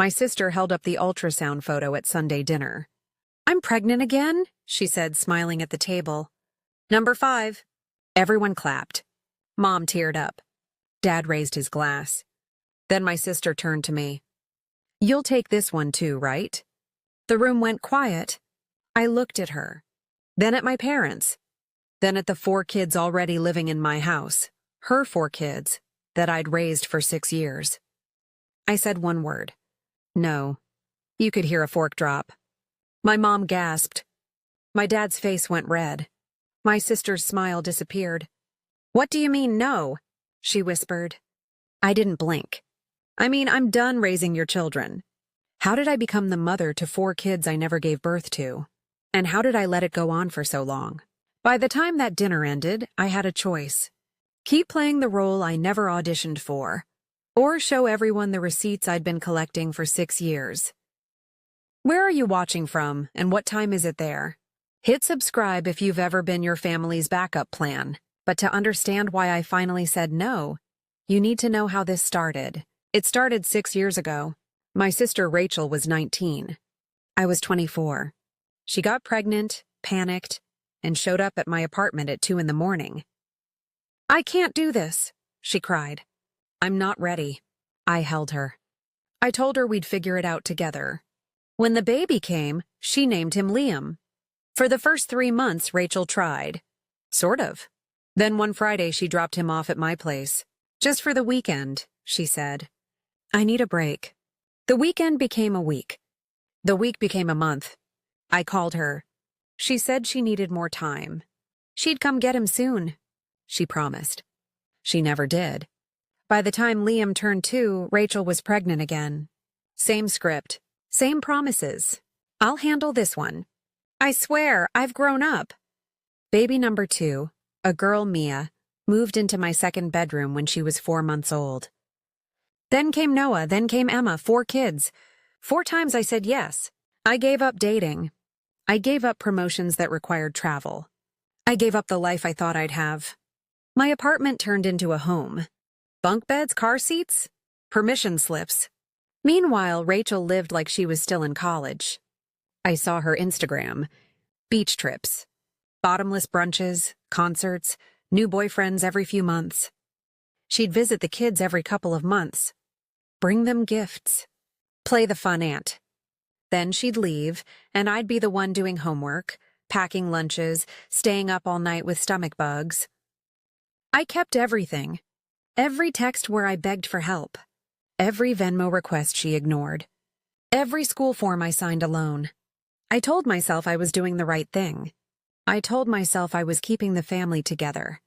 My sister held up the ultrasound photo at Sunday dinner. "I'm pregnant again," she said, smiling at the table. "Number 5. Everyone clapped. Mom teared up. Dad raised his glass. Then my sister turned to me. "You'll take this one too, right?" The room went quiet. I looked at her, then at my parents, then at the 4 kids already living in my house, her 4 kids, that I'd raised for 6 years. I said one word. "No." You could hear a fork drop. My mom gasped. My dad's face went red. My sister's smile disappeared. "What do you mean, no?" she whispered. I didn't blink. "I mean, I'm done raising your children. How did I become the mother to 4 kids I never gave birth to? And how did I let it go on for so long?" By the time that dinner ended, I had a choice. Keep playing the role I never auditioned for, or show everyone the receipts I'd been collecting for 6 years. Where are you watching from, and what time is it there? Hit subscribe if you've ever been your family's backup plan. But to understand why I finally said no, you need to know how this started. It started 6 years ago. My sister Rachel was 19. I was 24. She got pregnant, panicked, and showed up at my apartment at 2 in the morning. "I can't do this," she cried. "I'm not ready." I held her. I told her we'd figure it out together. When the baby came, she named him Liam. For the first 3 months, Rachel tried. Sort of. Then one Friday, she dropped him off at my place. "Just for the weekend," she said. "I need a break." The weekend became a week. The week became a month. I called her. She said she needed more time. She'd come get him soon, she promised. She never did. By the time Liam turned 2, Rachel was pregnant again. Same script, same promises. "I'll handle this one. I swear, I've grown up." Baby number 2, a girl, Mia, moved into my second bedroom when she was 4 months old. Then came Noah, then came Emma, 4 kids. 4 times I said yes. I gave up dating. I gave up promotions that required travel. I gave up the life I thought I'd have. My apartment turned into a home. Bunk beds, car seats, permission slips. Meanwhile, Rachel lived like she was still in college. I saw her Instagram. Beach trips. Bottomless brunches, concerts, new boyfriends every few months. She'd visit the kids every couple of months. Bring them gifts. Play the fun aunt. Then she'd leave, and I'd be the one doing homework, packing lunches, staying up all night with stomach bugs. I kept everything. Every text where I begged for help. Every Venmo request she ignored. Every school form I signed alone. I told myself I was doing the right thing. I told myself I was keeping the family together.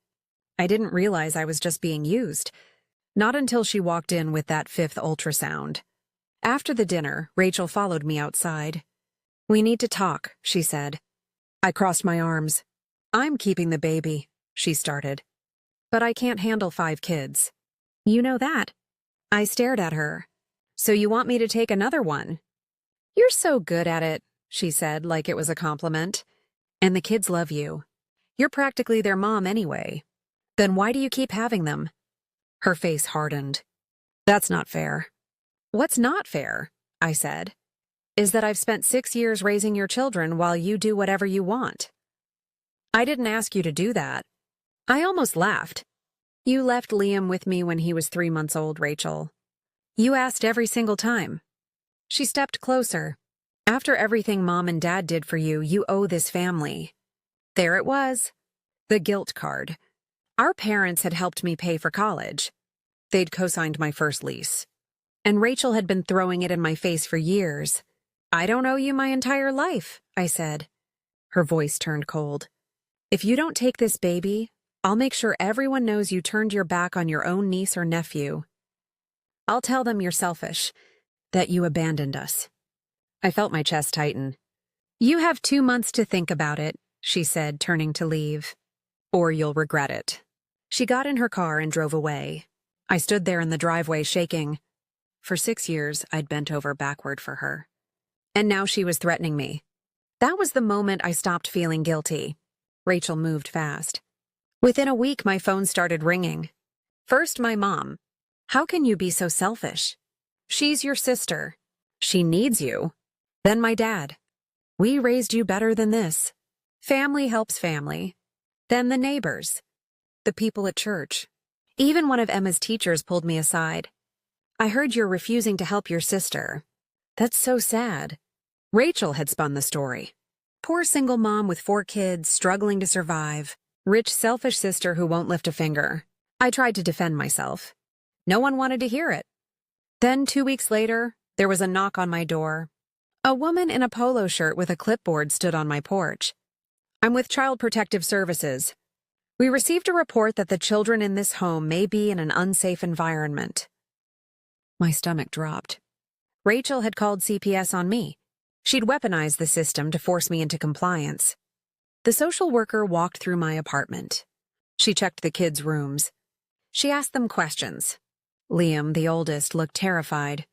I didn't realize I was just being used. Not until she walked in with that 5th ultrasound. After the dinner, Rachel followed me outside. "We need to talk," she said. I crossed my arms. "I'm keeping the baby," she started. "But I can't handle 5 kids." "You know that." I stared at her. "So you want me to take another one?" "You're so good at it," she said, like it was a compliment. "And the kids love you. You're practically their mom anyway. Then why do you keep having them?" Her face hardened. "That's not fair." "What's not fair," I said, "is that I've spent 6 years raising your children while you do whatever you want." "I didn't ask you to do that." I almost laughed. "You left Liam with me when he was 3 months old, Rachel. You asked every single time." She stepped closer. "After everything Mom and Dad did for you, you owe this family." There it was. The guilt card. Our parents had helped me pay for college. They'd co-signed my first lease. And Rachel had been throwing it in my face for years. "I don't owe you my entire life," I said. Her voice turned cold. "If you don't take this baby, I'll make sure everyone knows you turned your back on your own niece or nephew. I'll tell them you're selfish, that you abandoned us." I felt my chest tighten. "You have 2 months to think about it," she said, turning to leave. "Or you'll regret it." She got in her car and drove away. I stood there in the driveway shaking. For 6 years, I'd bent over backward for her. And now she was threatening me. That was the moment I stopped feeling guilty. Rachel moved fast. Within a week, my phone started ringing. First, my mom. "How can you be so selfish? She's your sister. She needs you. Then my dad. We raised you better than this. Family helps family. Then the neighbors. The people at church. Even one of Emma's teachers pulled me aside. I heard you're refusing to help your sister. That's so sad. Rachel had spun the story. Poor single mom with 4 kids, struggling to survive. Rich, selfish sister who won't lift a finger. I tried to defend myself. No one wanted to hear it. Then 2 weeks later, there was a knock on my door. A woman in a polo shirt with a clipboard stood on my porch. I'm with Child Protective Services. We received a report that the children in this home may be in an unsafe environment. My stomach dropped. Rachel had called CPS on me. She'd weaponized the system to force me into compliance. The social worker walked through my apartment. She checked the kids' rooms. She asked them questions. Liam, the oldest, looked terrified.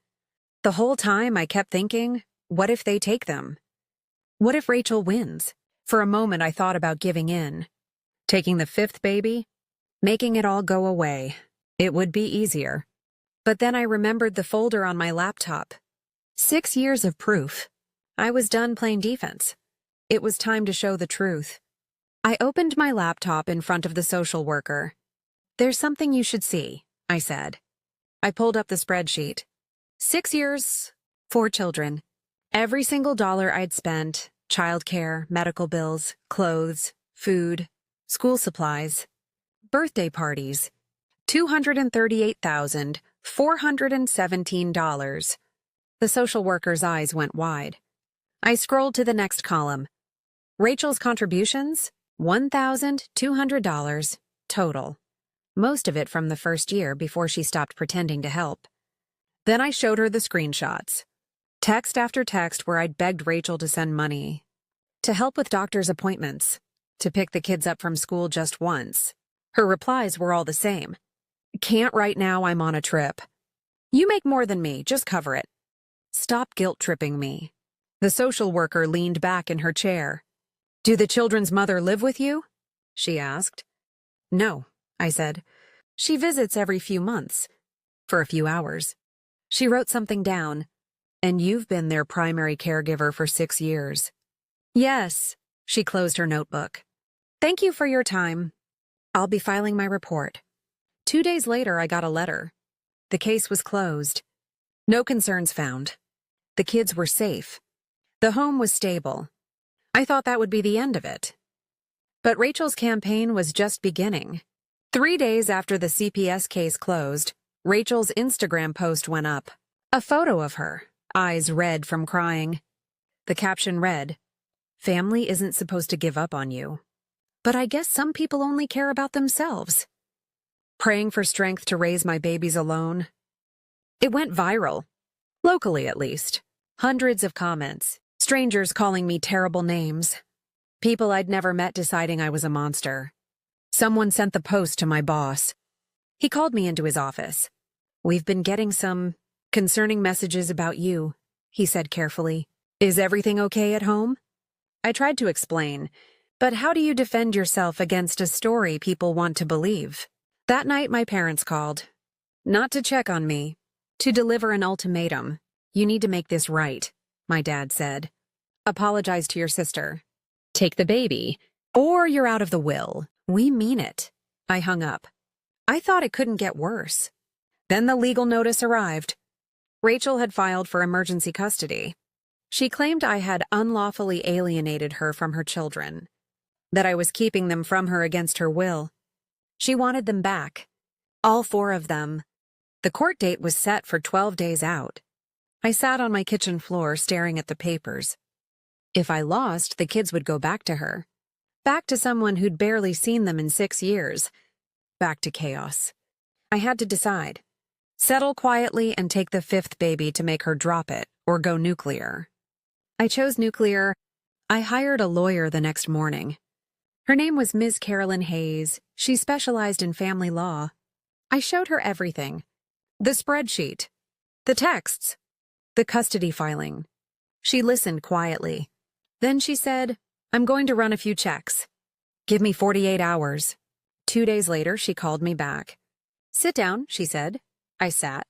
The whole time I kept thinking, what if they take them? What if Rachel wins? For a moment I thought about giving in. Taking the 5th baby? Making it all go away. It would be easier. But then I remembered the folder on my laptop. 6 years of proof. I was done playing defense. It was time to show the truth. I opened my laptop in front of the social worker. There's something you should see, I said. I pulled up the spreadsheet. 6 years, 4 children. Every single dollar I'd spent, childcare, medical bills, clothes, food, school supplies, birthday parties, $238,417. The social worker's eyes went wide. I scrolled to the next column. Rachel's contributions, $1,200 total. Most of it from the first year before she stopped pretending to help. Then I showed her the screenshots. Text after text where I'd begged Rachel to send money. To help with doctor's appointments. To pick the kids up from school just once. Her replies were all the same. Can't right now, I'm on a trip. You make more than me, just cover it. Stop guilt-tripping me. The social worker leaned back in her chair. Do the children's mother live with you? She asked. No, I said. She visits every few months. For a few hours. She wrote something down. And you've been their primary caregiver for 6 years. Yes, she closed her notebook. Thank you for your time. I'll be filing my report. 2 days later, I got a letter. The case was closed. No concerns found. The kids were safe. The home was stable. I thought that would be the end of it. But Rachel's campaign was just beginning. 3 days after the CPS case closed, Rachel's Instagram post went up. A photo of her, eyes red from crying. The caption read, "Family isn't supposed to give up on you. But I guess some people only care about themselves." Praying for strength to raise my babies alone. It went viral. Locally, at least. Hundreds of comments. Strangers calling me terrible names. People I'd never met deciding I was a monster. Someone sent the post to my boss. He called me into his office. We've been getting some concerning messages about you, he said carefully. Is everything okay at home? I tried to explain, but how do you defend yourself against a story people want to believe? That night my parents called. Not to check on me, to deliver an ultimatum. You need to make this right, my dad said. Apologize to your sister. Take the baby, or you're out of the will. We mean it. I hung up. I thought it couldn't get worse. Then the legal notice arrived. Rachel had filed for emergency custody. She claimed I had unlawfully alienated her from her children, that I was keeping them from her against her will. She wanted them back, all 4 of them. The court date was set for 12 days out. I sat on my kitchen floor staring at the papers. If I lost, the kids would go back to her. Back to someone who'd barely seen them in 6 years. Back to chaos. I had to decide. Settle quietly and take the 5th baby to make her drop it or go nuclear. I chose nuclear. I hired a lawyer the next morning. Her name was Ms. Carolyn Hayes. She specialized in family law. I showed her everything. The spreadsheet. The texts. The custody filing. She listened quietly. Then she said, I'm going to run a few checks. Give me 48 hours. 2 days later, she called me back. Sit down, she said. I sat.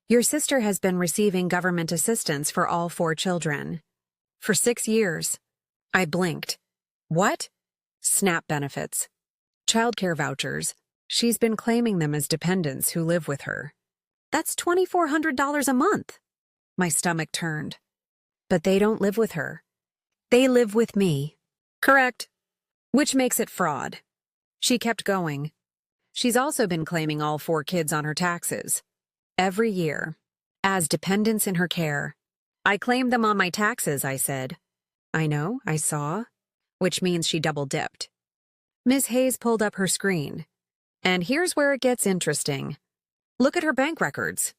Your sister has been receiving government assistance for all 4 children. For 6 years. I blinked. What? SNAP benefits. Childcare vouchers. She's been claiming them as dependents who live with her. That's $2,400 a month. My stomach turned. But they don't live with her. They live with me. Correct. Which makes it fraud. She kept going. She's also been claiming all 4 kids on her taxes. Every year. As dependents in her care. I claimed them on my taxes, I said. I know, I saw. Which means she double-dipped. Ms. Hayes pulled up her screen. And here's where it gets interesting. Look at her bank records.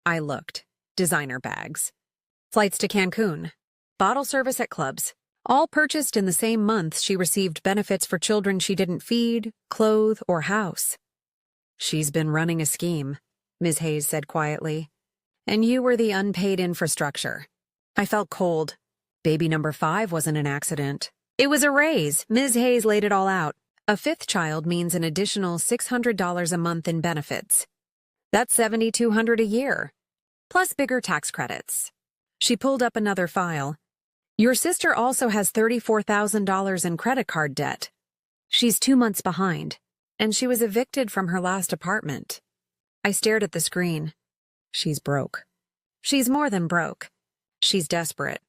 I looked. Designer bags. Flights to Cancun. Bottle service at clubs. All purchased in the same month she received benefits for children she didn't feed, clothe, or house. She's been running a scheme, Ms. Hayes said quietly. And you were the unpaid infrastructure. I felt cold. Baby number 5 wasn't an accident. It was a raise. Ms. Hayes laid it all out. A 5th child means an additional $600 a month in benefits. That's $7,200 a year, plus bigger tax credits. She pulled up another file. Your sister also has $34,000 in credit card debt. She's 2 months behind, and she was evicted from her last apartment. I stared at the screen. She's broke. She's more than broke. She's desperate.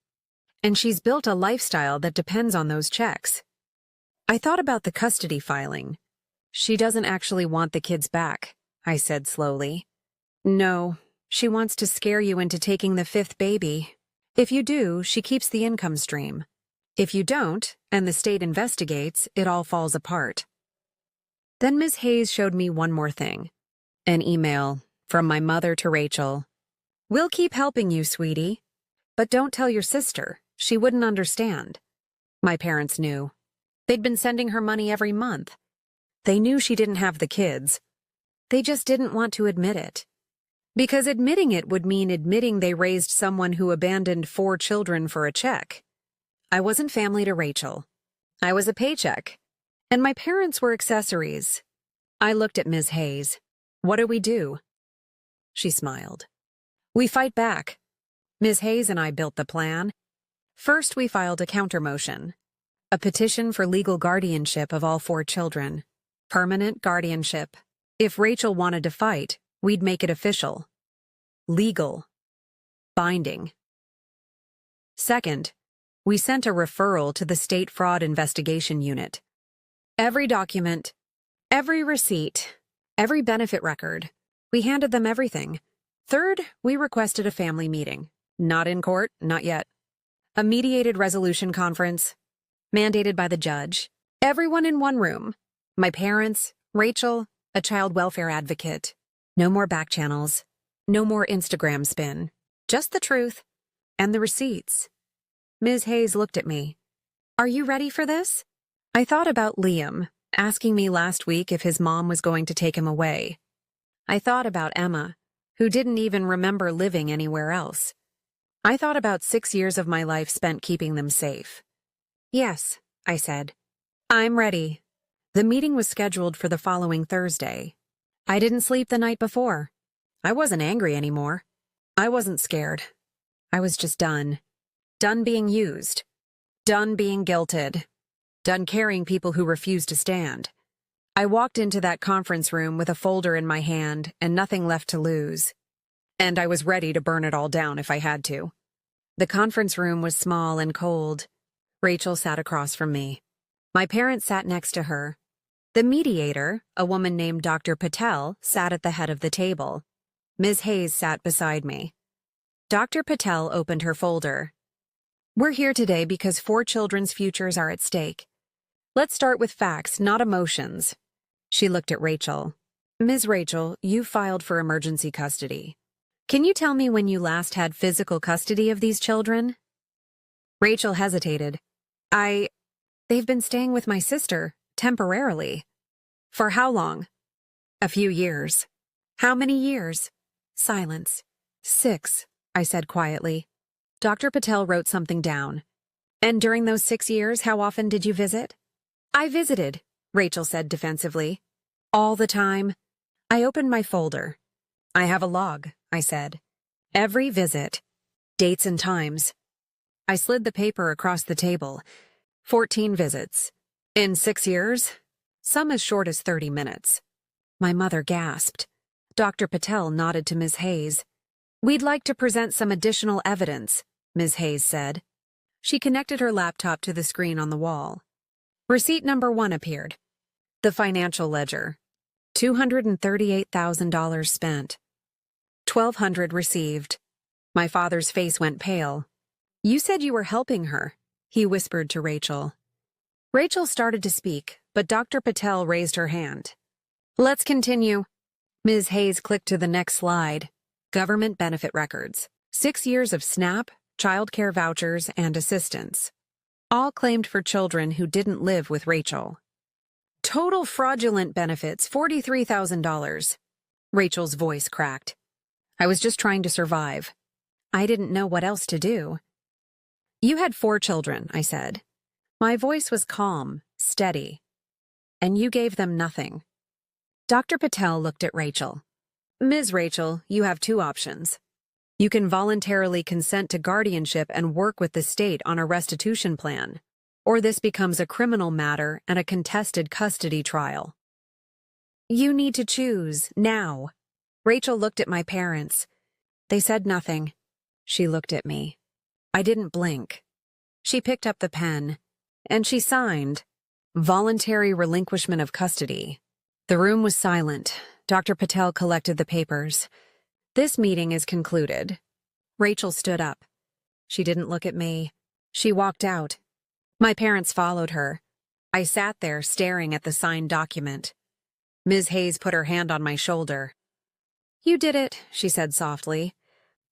And she's built a lifestyle that depends on those checks. I thought about the custody filing. She doesn't actually want the kids back, I said slowly. No, she wants to scare you into taking the 5th baby. If you do, she keeps the income stream. If you don't, and the state investigates, it all falls apart. Then Ms. Hayes showed me one more thing. An email from my mother to Rachel. We'll keep helping you, sweetie. But don't tell your sister. She wouldn't understand. My parents knew. They'd been sending her money every month. They knew she didn't have the kids. They just didn't want to admit it. Because admitting it would mean admitting they raised someone who abandoned 4 children for a check. I wasn't family to Rachel. I was a paycheck. And my parents were accessories. I looked at Ms. Hayes. What do we do? She smiled. We fight back. Ms. Hayes and I built the plan. First, we filed a counter-motion. A petition for legal guardianship of all 4 children. Permanent guardianship. If Rachel wanted to fight, we'd make it official. Legal. Binding. Second, we sent a referral to the State Fraud Investigation Unit. Every document, every receipt, every benefit record. We handed them everything. Third, we requested a family meeting. Not in court, not yet. A mediated resolution conference. Mandated by the judge. Everyone in one room. My parents, Rachel, a child welfare advocate. No more back channels. No more Instagram spin. Just the truth. And the receipts. Ms. Hayes looked at me. Are you ready for this? I thought about Liam, asking me last week if his mom was going to take him away. I thought about Emma, who didn't even remember living anywhere else. I thought about 6 years of my life spent keeping them safe. Yes, I said. I'm ready. The meeting was scheduled for the following Thursday. I didn't sleep the night before. I wasn't angry anymore. I wasn't scared. I was just done. Done being used. Done being guilted. Done carrying people who refused to stand. I walked into that conference room with a folder in my hand and nothing left to lose. And I was ready to burn it all down if I had to. The conference room was small and cold. Rachel sat across from me. My parents sat next to her. The mediator, a woman named Dr. Patel, sat at the head of the table. Ms. Hayes sat beside me. Dr. Patel opened her folder. We're here today because 4 children's futures are at stake. Let's start with facts, not emotions. She looked at Rachel. Ms. Rachel, you filed for emergency custody. Can you tell me when you last had physical custody of these children? Rachel hesitated. They've been staying with my sister, temporarily. For how long? A few years. How many years? Silence. 6, I said quietly. Dr. Patel wrote something down. And during those 6 years, how often did you visit? I visited, Rachel said defensively. All the time. I opened my folder. I have a log, I said. Every visit. Dates and times. I slid the paper across the table. 14 visits. In 6 years? Some as short as 30 minutes. My mother gasped. Dr. Patel nodded to Ms. Hayes. We'd like to present some additional evidence, Ms. Hayes said. She connected her laptop to the screen on the wall. Receipt number 1 appeared. The financial ledger. $238,000 spent. $1,200 received. My father's face went pale. You said you were helping her, he whispered to Rachel. Rachel started to speak, but Dr. Patel raised her hand. Let's continue. Ms. Hayes clicked to the next slide. Government benefit records. 6 years of SNAP, child care vouchers, and assistance. All claimed for children who didn't live with Rachel. Total fraudulent benefits, $43,000. Rachel's voice cracked. I was just trying to survive. I didn't know what else to do. You had 4 children, I said. My voice was calm, steady. And you gave them nothing. Dr. Patel looked at Rachel. Ms. Rachel, you have 2 options. You can voluntarily consent to guardianship and work with the state on a restitution plan, or this becomes a criminal matter and a contested custody trial. You need to choose, now. Rachel looked at my parents. They said nothing. She looked at me. I didn't blink. She picked up the pen, and she signed, Voluntary Relinquishment of Custody. The room was silent. Dr. Patel collected the papers. This meeting is concluded. Rachel stood up. She didn't look at me. She walked out. My parents followed her. I sat there staring at the signed document. Ms. Hayes put her hand on my shoulder. You did it, she said softly.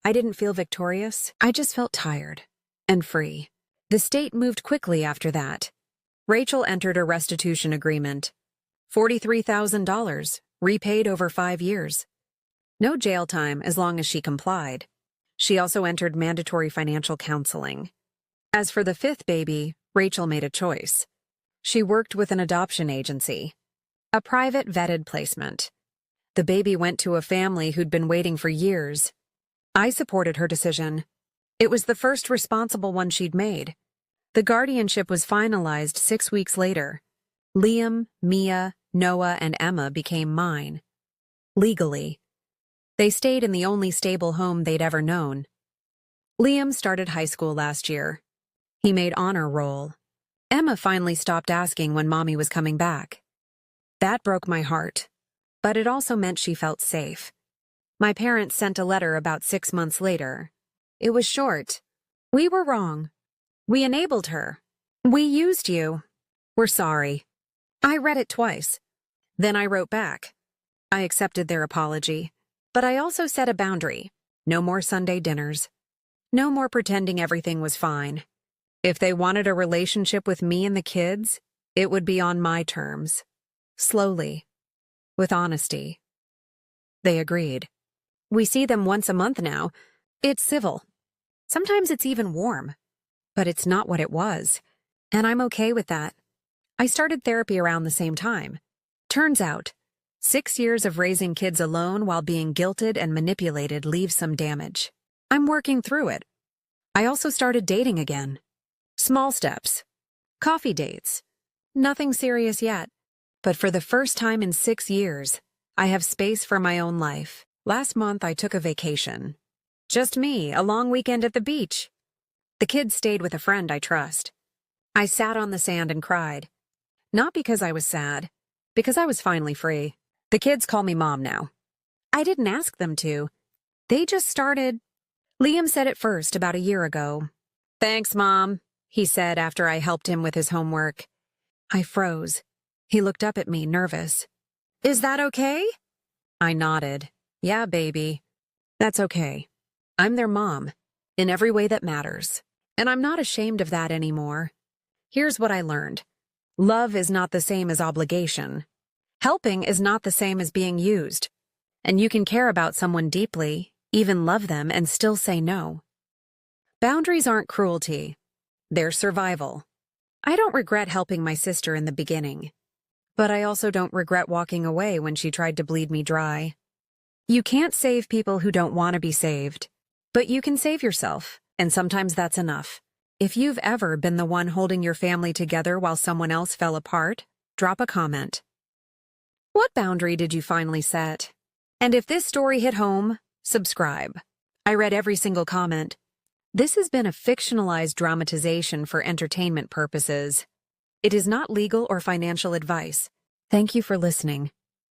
I didn't feel victorious. I just felt tired and free. The state moved quickly after that. Rachel entered a restitution agreement. $43,000, repaid over 5 years. No jail time as long as she complied. She also entered mandatory financial counseling. As for the 5th baby, Rachel made a choice. She worked with an adoption agency. A private vetted placement. The baby went to a family who'd been waiting for years. I supported her decision. It was the first responsible one she'd made. The guardianship was finalized 6 weeks later. Liam, Mia, Noah, and Emma became mine. Legally. They stayed in the only stable home they'd ever known. Liam started high school last year. He made honor roll. Emma finally stopped asking when Mommy was coming back. That broke my heart, but it also meant she felt safe. My parents sent a letter about 6 months later. It was short. We were wrong. We enabled her. We used you. We're sorry. I read it twice. Then I wrote back. I accepted their apology, but I also set a boundary. No more Sunday dinners. No more pretending everything was fine. If they wanted a relationship with me and the kids, it would be on my terms. Slowly. With honesty. They agreed. We see them once a month now. It's civil. Sometimes it's even warm. But it's not what it was. And I'm okay with that. I started therapy around the same time. Turns out, 6 years of raising kids alone while being guilted and manipulated leaves some damage. I'm working through it. I also started dating again. Small steps. Coffee dates. Nothing serious yet. But for the first time in 6 years, I have space for my own life. Last month, I took a vacation. Just me, a long weekend at the beach. The kids stayed with a friend I trust. I sat on the sand and cried. Not because I was sad, because I was finally free. The kids call me Mom now. I didn't ask them to. They just started. Liam said it first about a year ago. Thanks, Mom, he said after I helped him with his homework. I froze. He looked up at me, nervous. Is that okay? I nodded. Yeah, baby. That's okay. I'm their mom, in every way that matters. And I'm not ashamed of that anymore. Here's what I learned. Love is not the same as obligation. Helping is not the same as being used. And you can care about someone deeply, even love them, and still say no. Boundaries aren't cruelty. They're survival. I don't regret helping my sister in the beginning. But I also don't regret walking away when she tried to bleed me dry. You can't save people who don't want to be saved. But you can save yourself, and sometimes that's enough. If you've ever been the one holding your family together while someone else fell apart, drop a comment. What boundary did you finally set? And if this story hit home, subscribe. I read every single comment. This has been a fictionalized dramatization for entertainment purposes. It is not legal or financial advice. Thank you for listening.